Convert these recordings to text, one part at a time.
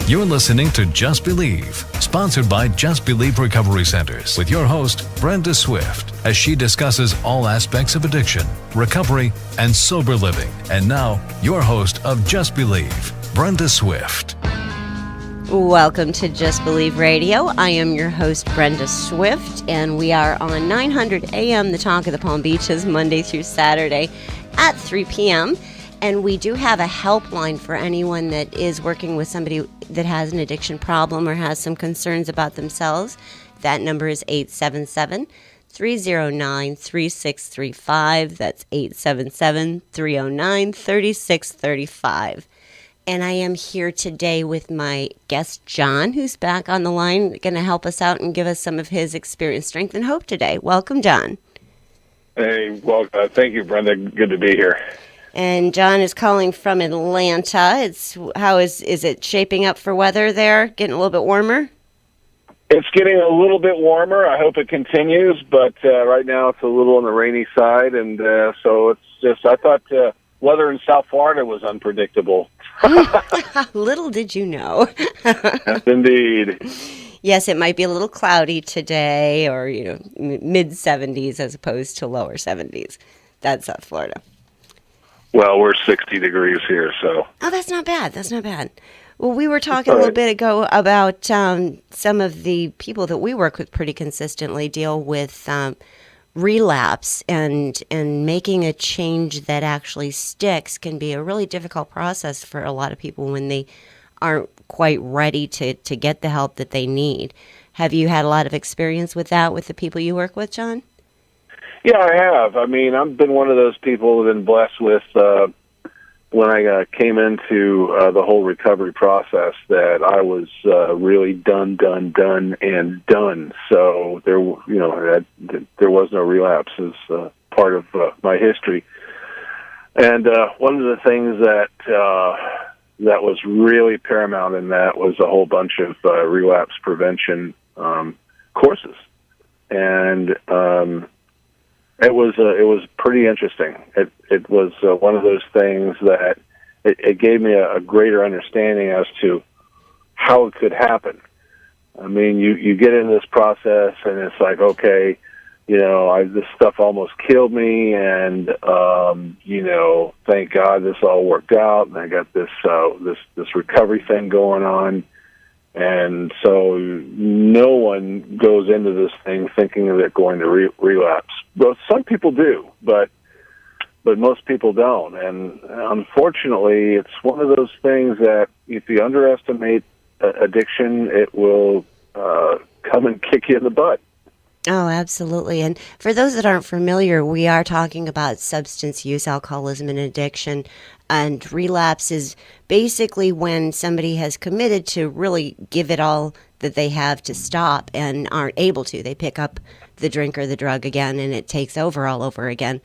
You're listening to Just Believe, sponsored by Just Believe Recovery Centers, with your host, Brenda Swift, as she discusses all aspects of addiction, recovery, and sober living. And now, your host of Just Believe, Brenda Swift. Welcome to Just Believe Radio. I am your host, Brenda Swift, and we are on 900 AM, the Talk of the Palm Beaches, Monday through Saturday at 3 p.m., and we do have a helpline for anyone that is working with somebody that has an addiction problem or has some concerns about themselves. That number is 877-309-3635. That's 877-309-3635. And I am here today with my guest, John, who's back on the line, going to help us out and give us some of his experience, strength, and hope today. Welcome, John. Hey, well, thank you, Brenda. Good to be here. And John is calling from Atlanta. Is it shaping up for weather there? Getting a little bit warmer? It's getting a little bit warmer. I hope it continues, but right now it's a little on the rainy side, and so it's just, I thought weather in South Florida was unpredictable. Little did you know. Yes, indeed. Yes, it might be a little cloudy today, or mid-70s as opposed to lower 70s. That's South Florida. Well, we're 60 degrees here, so. Oh, that's not bad. That's not bad. Well, we were talking a little bit ago about some of the people that we work with pretty consistently deal with relapse, and making a change that actually sticks can be a really difficult process for a lot of people when they aren't quite ready to get the help that they need. Have you had a lot of experience with that with the people you work with, John? Yeah, I have. I mean, I've been one of those people who've been blessed with, when I came into the whole recovery process, that I was really done, and done. So there was no relapse as part of my history. And one of the things that was really paramount in that was a whole bunch of relapse prevention courses, and it was pretty interesting. It was one of those things that it gave me a greater understanding as to how it could happen. I mean, you get into this process and it's like, okay, this stuff almost killed me, and thank God this all worked out, and I got this recovery thing going on. And so no one goes into this thing thinking of it going to relapse. Well, some people do, but most people don't. And unfortunately, it's one of those things that if you underestimate addiction, it will come and kick you in the butt. Oh, absolutely. And for those that aren't familiar, we are talking about substance use, alcoholism, and addiction. And relapse is basically when somebody has committed to really give it all that they have to stop and aren't able to. They pick up the drink or the drug again, and it takes over all over again.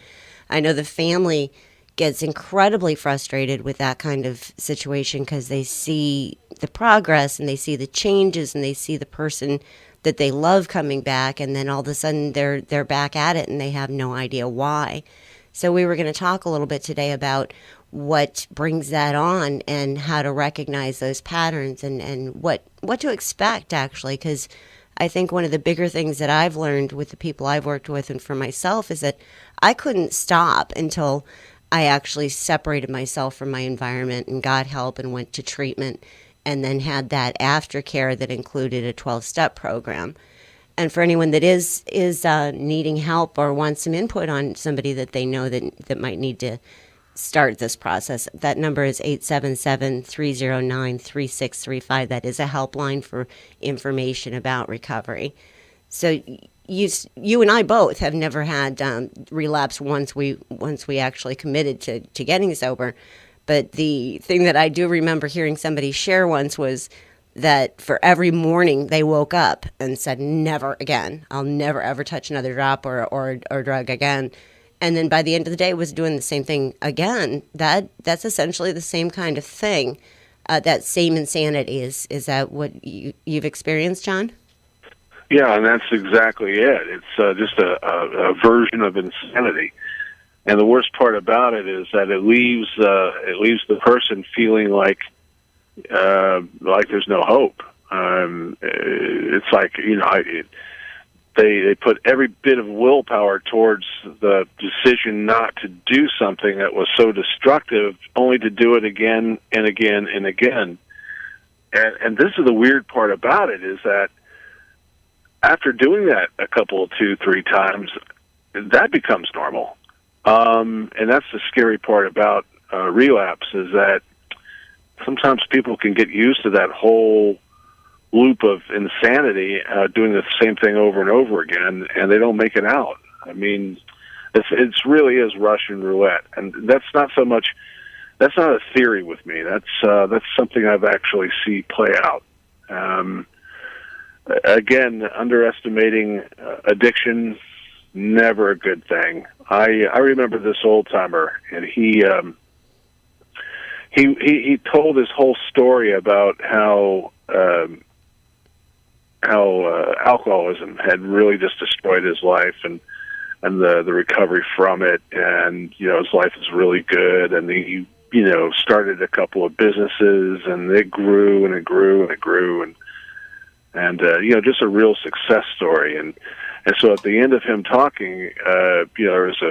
I know the family gets incredibly frustrated with that kind of situation because they see the progress and they see the changes and they see the person that they love coming back, and then all of a sudden they're back at it and they have no idea why. So we were going to talk a little bit today about what brings that on and how to recognize those patterns and what to expect, actually, because I think one of the bigger things that I've learned with the people I've worked with and for myself is that I couldn't stop until I actually separated myself from my environment and got help and went to treatment, and then had that aftercare that included a 12-step program. And for anyone that is needing help or wants some input on somebody that they know that might need to start this process, that number is 877-309-3635. That is a helpline for information about recovery. So you and I both have never had relapse once we actually committed to getting sober. But the thing that I do remember hearing somebody share once was that for every morning they woke up and said, never again. I'll never, ever touch another drop or drug again. And then by the end of the day was doing the same thing again. That's essentially the same kind of thing. That same insanity. Is that what you've experienced, John? Yeah, and that's exactly it. It's just a version of insanity. And the worst part about it is that it leaves the person feeling like like there's no hope. It's like, they put every bit of willpower towards the decision not to do something that was so destructive, only to do it again and again and again. And this is the weird part about it, is that after doing that a couple of 2-3 times, that becomes normal. And that's the scary part about relapse, is that sometimes people can get used to that whole loop of insanity, doing the same thing over and over again, and they don't make it out. I mean, it's really is Russian roulette, and that's not a theory with me. That's something I've actually see play out. Again, underestimating addiction, never a good thing. I remember this old timer, and he told his whole story about how alcoholism had really just destroyed his life, and the recovery from it, and his life is really good, and he started a couple of businesses, and it grew and it grew and it grew, and just a real success story. And so at the end of him talking, there was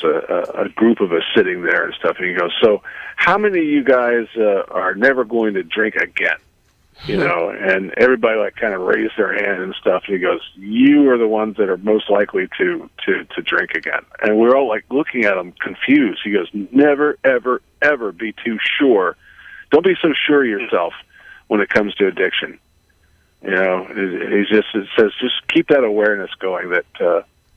a group of us sitting there and stuff, and he goes, "So how many of you guys are never going to drink again?" And everybody kind of raised their hand and stuff. And he goes, "You are the ones that are most likely to drink again." And we're all looking at him confused. He goes, "Never, ever, ever be too sure. Don't be so sure of yourself when it comes to addiction." It says just keep that awareness going that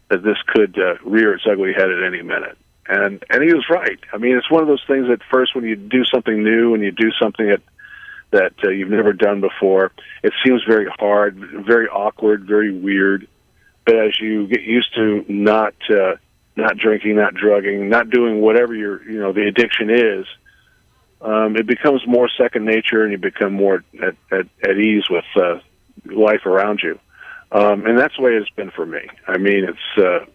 this could rear its ugly head at any minute. And he was right. I mean, it's one of those things that first, when you do something new and you do something that you've never done before, it seems very hard, very awkward, very weird. But as you get used to not drinking, not drugging, not doing whatever the addiction is, it becomes more second nature, and you become more at ease with life around you. And that's the way it's been for me. I mean, it's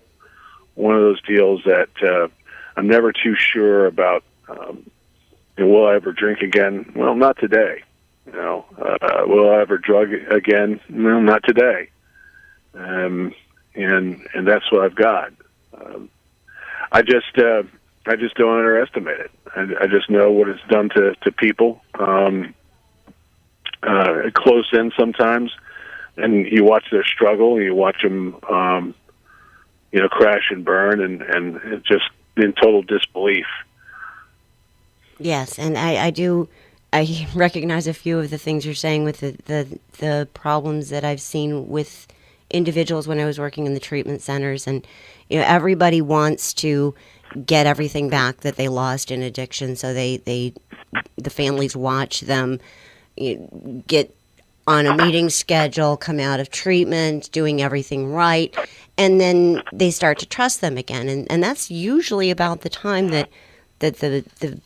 one of those deals that I'm never too sure about. Will I ever drink again? Well, not today. Will I ever drug again? No, not today. And that's what I've got. I just don't underestimate it. I just know what it's done to people. Close in sometimes, and you watch their struggle, and you watch them, crash and burn, and just in total disbelief. Yes, and I recognize a few of the things you're saying with the problems that I've seen with individuals when I was working in the treatment centers. And everybody wants to get everything back that they lost in addiction, so the families watch them get on a meeting schedule, come out of treatment, doing everything right, and then they start to trust them again. And that's usually about the time that the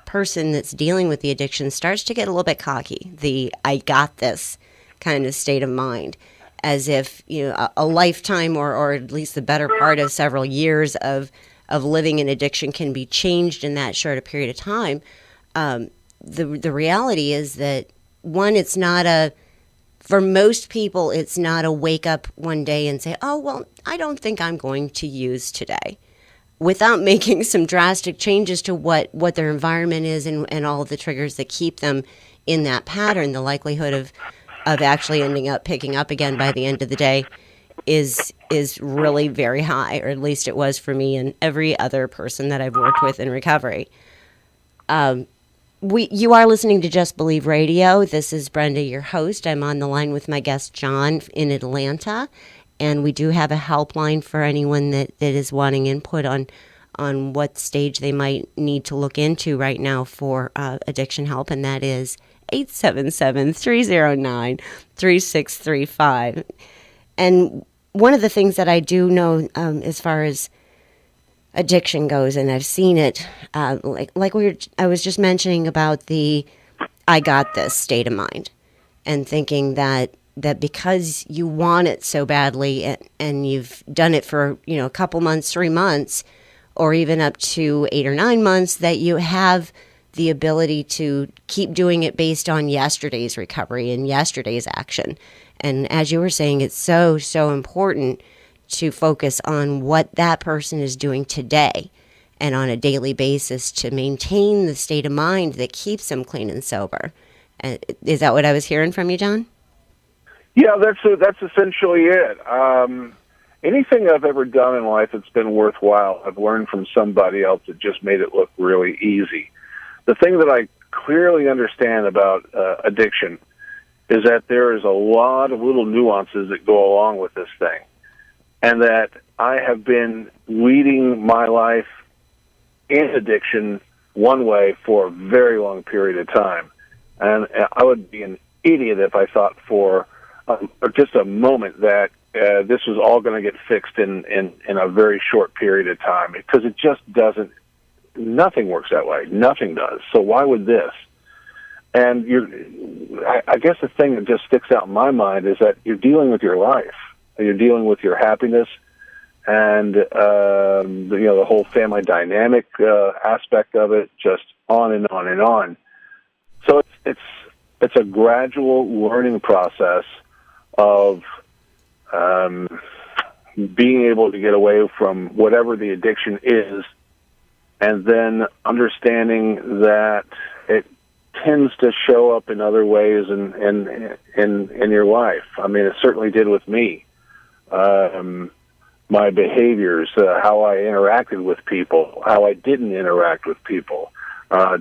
person that's dealing with the addiction starts to get a little bit cocky, the "I got this" kind of state of mind, as if a lifetime or at least the better part of several years of living in addiction can be changed in that short a period of time. The reality is that, one, it's not for most people, it's not a wake up one day and say, "Oh, well, I don't think I'm going to use today," without making some drastic changes to what their environment is and all of the triggers that keep them in that pattern. The likelihood of actually ending up picking up again by the end of the day is really very high, or at least it was for me and every other person that I've worked with in recovery. You are listening to Just Believe Radio. This is Brenda, your host. I'm on the line with my guest, John, in Atlanta. And we do have a helpline for anyone that is wanting input on what stage they might need to look into right now for addiction help. And that is 877-309-3635. And one of the things that I do know as far as addiction goes, and I've seen it, I was just mentioning about the "I got this" state of mind, and thinking that because you want it so badly and you've done it for a couple months, 3 months, or even up to 8 or 9 months, that you have the ability to keep doing it based on yesterday's recovery and yesterday's action. And as you were saying, it's so, so important to focus on what that person is doing today and on a daily basis to maintain the state of mind that keeps them clean and sober. Is that what I was hearing from you, John? Yeah, that's essentially it. Anything I've ever done in life that's been worthwhile, I've learned from somebody else that just made it look really easy. The thing that I clearly understand about addiction is that there is a lot of little nuances that go along with this thing, and that I have been leading my life in addiction one way for a very long period of time. And I would be an idiot if I thought for just a moment that this was all going to get fixed in a very short period of time, because it just doesn't. Nothing works that way. Nothing does. So why would this? And I guess the thing that just sticks out in my mind is that you're dealing with your life. You're dealing with your happiness and the whole family dynamic aspect of it, just on and on and on. So it's a gradual learning process of being able to get away from whatever the addiction is, and then understanding that it tends to show up in other ways in your life. I mean, it certainly did with me. My behaviors, how I interacted with people, how I didn't interact with people,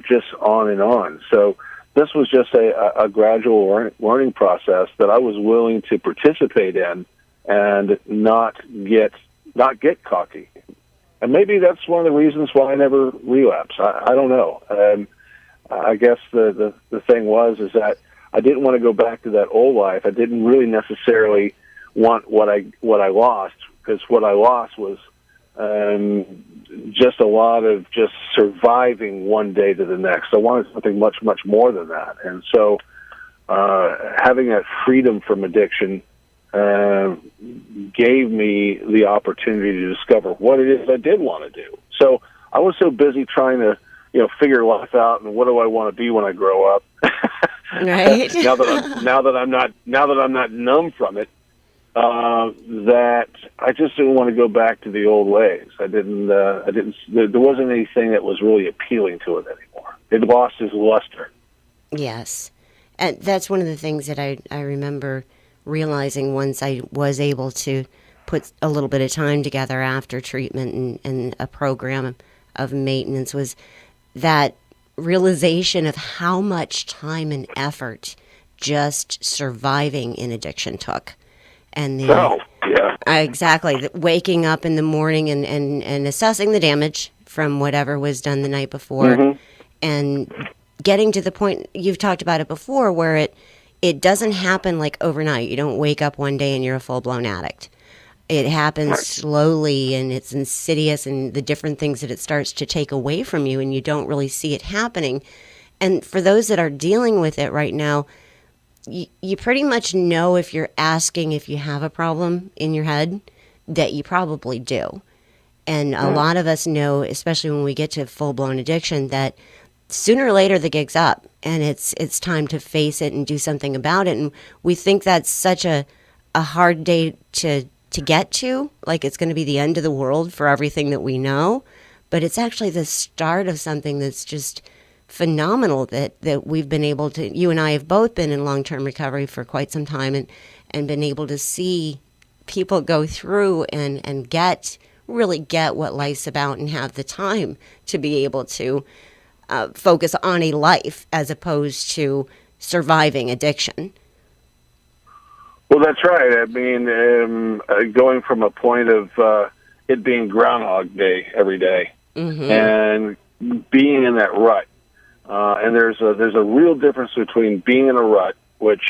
just on and on. So this was just a gradual learning process that I was willing to participate in and not get cocky. And maybe that's one of the reasons why I never relapsed. I don't know. I guess the thing was that I didn't want to go back to that old life. I didn't really necessarily want what I lost, because what I lost was just a lot of just surviving one day to the next. I wanted something much, much more than that. And so having that freedom from addiction gave me the opportunity to discover what it is I did want to do. So I was so busy trying to, figure life out and what do I want to be when I grow up. Right. now that I'm not numb from it, that I just didn't want to go back to the old ways. There wasn't anything that was really appealing to it anymore. It lost its luster. Yes. And that's one of the things that I remember realizing once I was able to put a little bit of time together after treatment and a program of maintenance, was that realization of how much time and effort just surviving in addiction took. And exactly, waking up in the morning and assessing the damage from whatever was done the night before, and getting to the point, you've talked about it before, where it doesn't happen like overnight. You don't wake up one day and you're a full-blown addict. It happens slowly, and it's insidious, and the different things that it starts to take away from you, and you don't really see it happening. And for those that are dealing with it right now, you pretty much know, if you're asking if you have a problem in your head, that you probably do. And a lot of us know, especially when we get to full-blown addiction, that sooner or later the gig's up, and it's time to face it and do something about it. And we think that's such a hard day to get to, like it's going to be the end of the world for everything that we know. But it's actually the start of something that's just phenomenal that we've been able to, you and I have both been in long-term recovery for quite some time, and been able to see people go through and really get what life's about, and have the time to be able to focus on a life as opposed to surviving addiction. Well, that's right. I mean, going from a point of it being Groundhog Day every day, and being in that rut. And there's a real difference between being in a rut, which,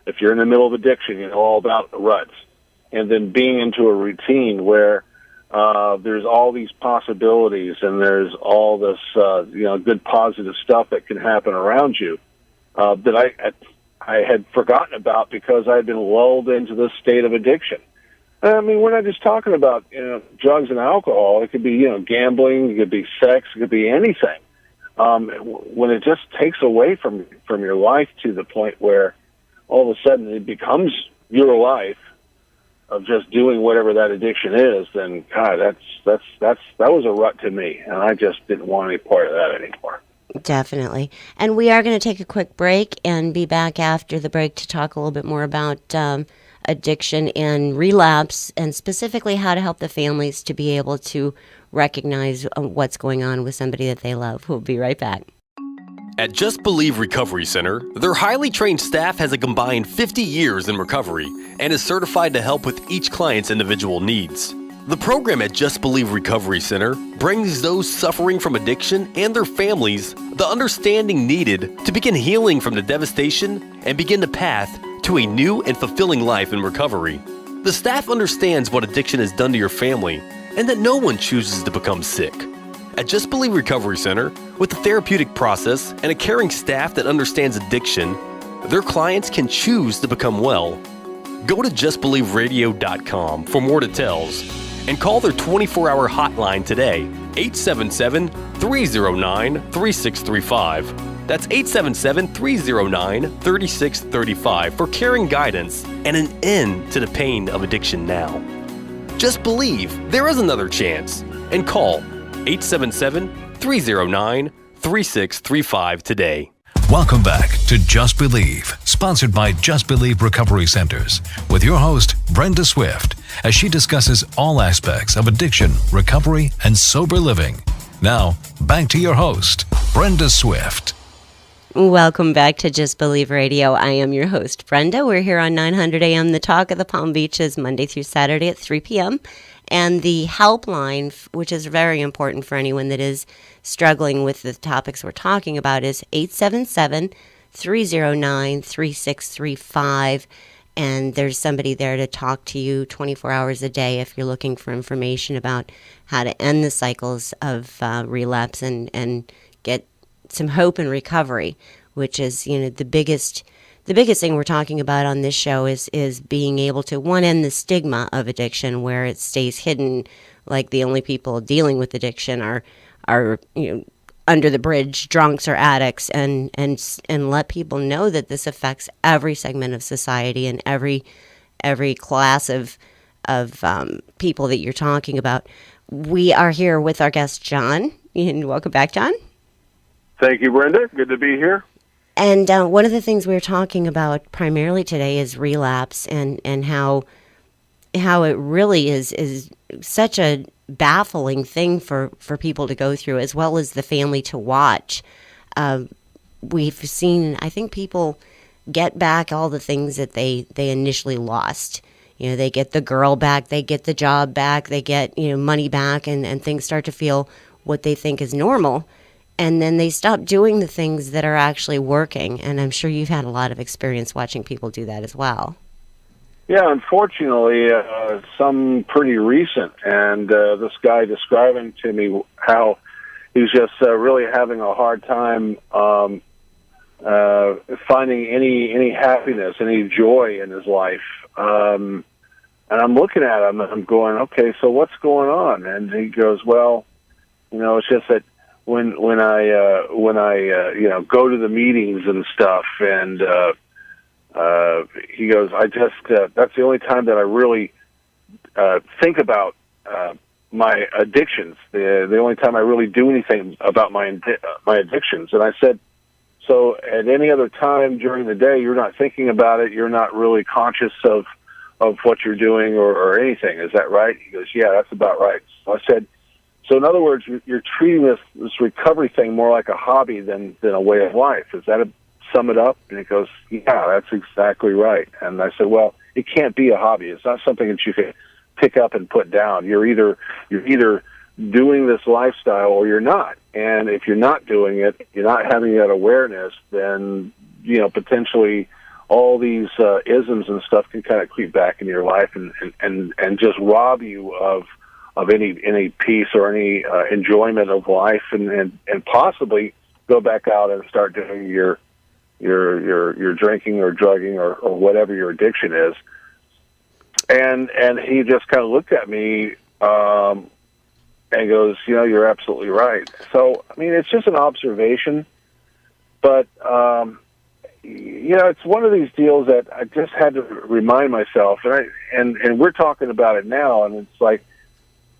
if you're in the middle of addiction, you know all about the ruts, and then being into a routine where there's all these possibilities and there's all this good positive stuff that can happen around you that I had forgotten about because I had been lulled into this state of addiction. I mean, we're not just talking about drugs and alcohol. It could be gambling, it could be sex, it could be anything. when it just takes away from your life to the point where all of a sudden it becomes your life of just doing whatever that addiction is, then God, that was a rut to me, and I just didn't want any part of that anymore. Definitely. And we are going to take a quick break and be back after the break to talk a little bit more about addiction and relapse, and specifically how to help the families to be able to recognize what's going on with somebody that they love. We'll be right back. At Just Believe Recovery Center, their highly trained staff has a combined 50 years in recovery and is certified to help with each client's individual needs. The program at Just Believe Recovery Center brings those suffering from addiction and their families the understanding needed to begin healing from the devastation and begin the path to a new and fulfilling life in recovery. The staff understands what addiction has done to your family and that no one chooses to become sick. At Just Believe Recovery Center, with a therapeutic process and a caring staff that understands addiction, their clients can choose to become well. Go to justbelieveradio.com for more details and call their 24-hour hotline today, 877-309-3635. That's 877-309-3635 for caring guidance and an end to the pain of addiction now. Just believe there is another chance and call 877-309-3635 today. Welcome back to Just Believe, sponsored by Just Believe Recovery Centers, with your host, Brenda Swift, as she discusses all aspects of addiction, recovery, and sober living. Now, back to your host, Brenda Swift. Welcome back to Just Believe Radio. I am your host, Brenda. We're here on 900 AM, the Talk of the Palm Beaches, Monday through Saturday at 3 p.m. And the helpline, which is very important for anyone that is struggling with the topics we're talking about, is 877-309-3635. And there's somebody there to talk to you 24 hours a day if you're looking for information about how to end the cycles of relapse and get some hope and recovery, which is, the biggest thing we're talking about on this show is being able to, one, end the stigma of addiction, where it stays hidden, like the only people dealing with addiction are under the bridge drunks or addicts, and let people know that this affects every segment of society and every class of people that you're talking about. We are here with our guest John, and welcome back, John. Thank you, Brenda. Good to be here. And one of the things we're talking about primarily today is relapse, and how it really is such a baffling thing for people to go through, as well as the family to watch. We've seen, I think, people get back all the things that they initially lost. They get the girl back, they get the job back, they get money back, and things start to feel what they think is normal. And then they stop doing the things that are actually working. And I'm sure you've had a lot of experience watching people do that as well. Yeah, unfortunately, some pretty recent. And this guy describing to me how he was just really having a hard time finding any happiness, any joy in his life. And I'm looking at him and I'm going, okay, so what's going on? And he goes, well, it's just that when I go to the meetings and stuff, and he goes, I just that's the only time that I really think about my addictions. The only time I really do anything about my addictions. And I said, so at any other time during the day, you're not thinking about it. You're not really conscious of what you're doing or anything. Is that right? He goes, yeah, that's about right. So I said, so in other words, you're treating this recovery thing more like a hobby than a way of life. Is that sum it up? And he goes, yeah, that's exactly right. And I said, well, it can't be a hobby. It's not something that you can pick up and put down. You're either doing this lifestyle or you're not. And if you're not doing it, you're not having that awareness, then potentially all these isms and stuff can kind of creep back into your life and just rob you of any peace or any enjoyment of life, and possibly go back out and start doing your drinking or drugging or whatever your addiction is. And he just kind of looked at me, and And he goes, you're absolutely right. So, I mean, it's just an observation, but, it's one of these deals that I just had to remind myself, and we're talking about it now, and it's like,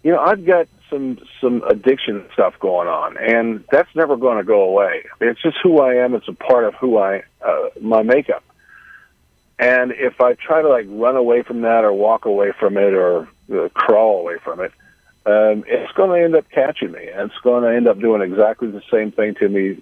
I've got some addiction stuff going on, and that's never going to go away. It's just who I am. It's a part of my makeup. And if I try to run away from that or walk away from it or crawl away from it, it's going to end up catching me. And it's going to end up doing exactly the same thing to me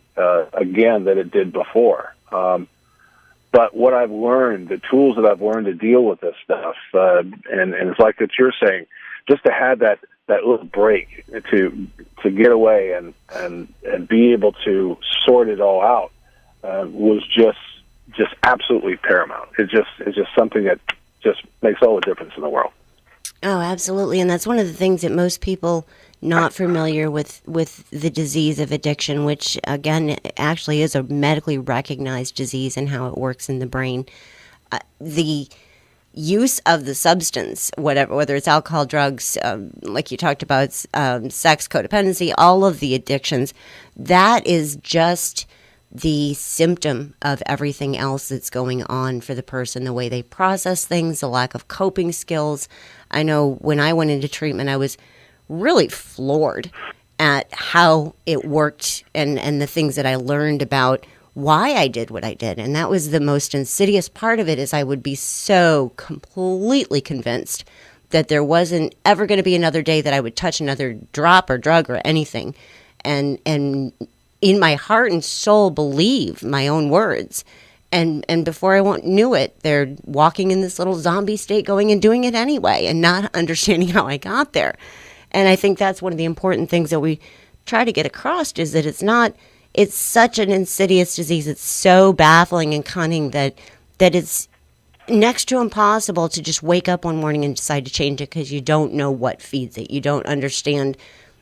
again that it did before. But what I've learned, the tools that I've learned to deal with this stuff, and it's like that you're saying, just to have that little break to get away and be able to sort it all out was just absolutely paramount. It's just something that just makes all the difference in the world. Oh, absolutely. And that's one of the things that most people not familiar with the disease of addiction, which, again, actually is a medically recognized disease and how it works in the brain. The use of the substance, whether it's alcohol, drugs, like you talked about, sex, codependency, all of the addictions, that is just the symptom of everything else that's going on for the person, the way they process things, the lack of coping skills. I know when I went into treatment, I was really floored at how it worked and the things that I learned about why I did what I did. And that was the most insidious part of it, is I would be so completely convinced that there wasn't ever going to be another day that I would touch another drop or drug or anything. And in my heart and soul believe my own words. And before I knew it, they're walking in this little zombie state, going and doing it anyway and not understanding how I got there. And I think that's one of the important things that we try to get across, is that it's such an insidious disease. It's so baffling and cunning that it's next to impossible to just wake up one morning and decide to change it, because you don't know what feeds it. You don't understand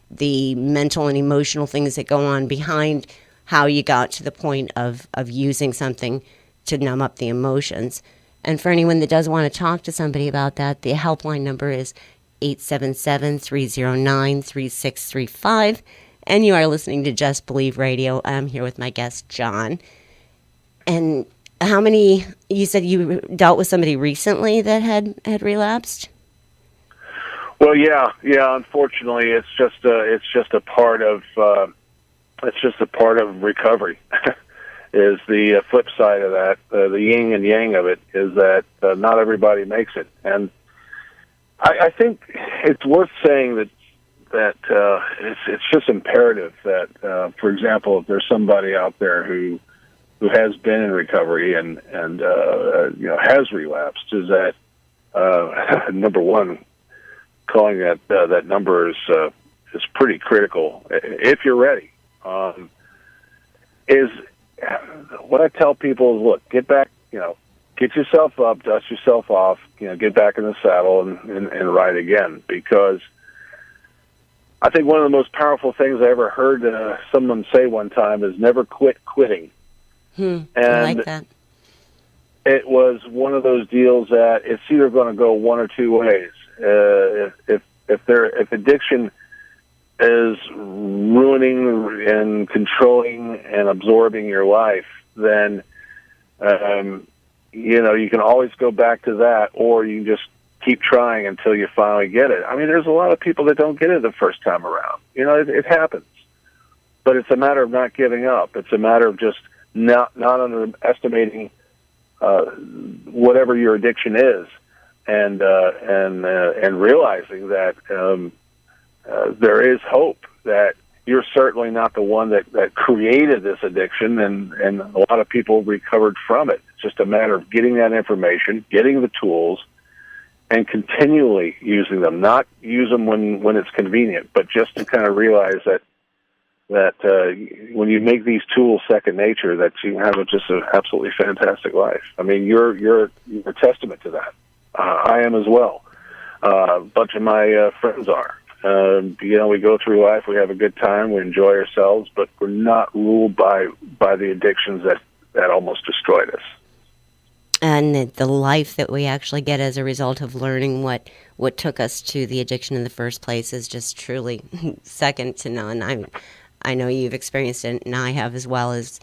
the mental and emotional things that go on behind how you got to the point of using something to numb up the emotions. And for anyone that does want to talk to somebody about that, the helpline number is 877-309-3635. And you are listening to Just Believe Radio. I'm here with my guest, John. And you said you dealt with somebody recently that had relapsed? Well, yeah. Unfortunately, it's just a part of recovery. Is the flip side of that, the yin and yang of it, is that not everybody makes it. And I think it's worth saying that it's just imperative that, for example, if there's somebody out there who has been in recovery and has relapsed, is that number one, calling that number is pretty critical if you're ready. Is what I tell people is, look, get back, get yourself up, dust yourself off, get back in the saddle and ride again. Because I think one of the most powerful things I ever heard someone say one time is never quit quitting. And I like that. It was one of those deals that it's either going to go one or two ways. If addiction is ruining and controlling and absorbing your life, then you can always go back to that, or you can just keep trying until you finally get it. I mean, there's a lot of people that don't get it the first time around. It happens. But it's a matter of not giving up. It's a matter of just not underestimating whatever your addiction is, and realizing that there is hope, that you're certainly not the one that created this addiction, and a lot of people recovered from it. It's just a matter of getting that information, getting the tools, and continually using them. Not use them when it's convenient, but just to kind of realize that when you make these tools second nature, that you have just an absolutely fantastic life. I mean, you're a testament to that. I am as well. A bunch of my friends are. We go through life, we have a good time, we enjoy ourselves, but we're not ruled by the addictions that almost destroyed us. and the life that we actually get as a result of learning what took us to the addiction in the first place is just truly second to none. I know you've experienced it, and I have as well, as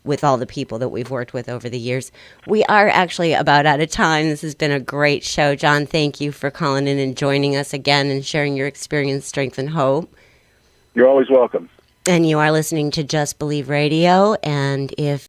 with all the people that we've worked with over the years. We are actually about out of time. This has been a great show. John, thank you for calling in and joining us again and sharing your experience, strength, and hope. You're always welcome. And you are listening to Just Believe Radio, and if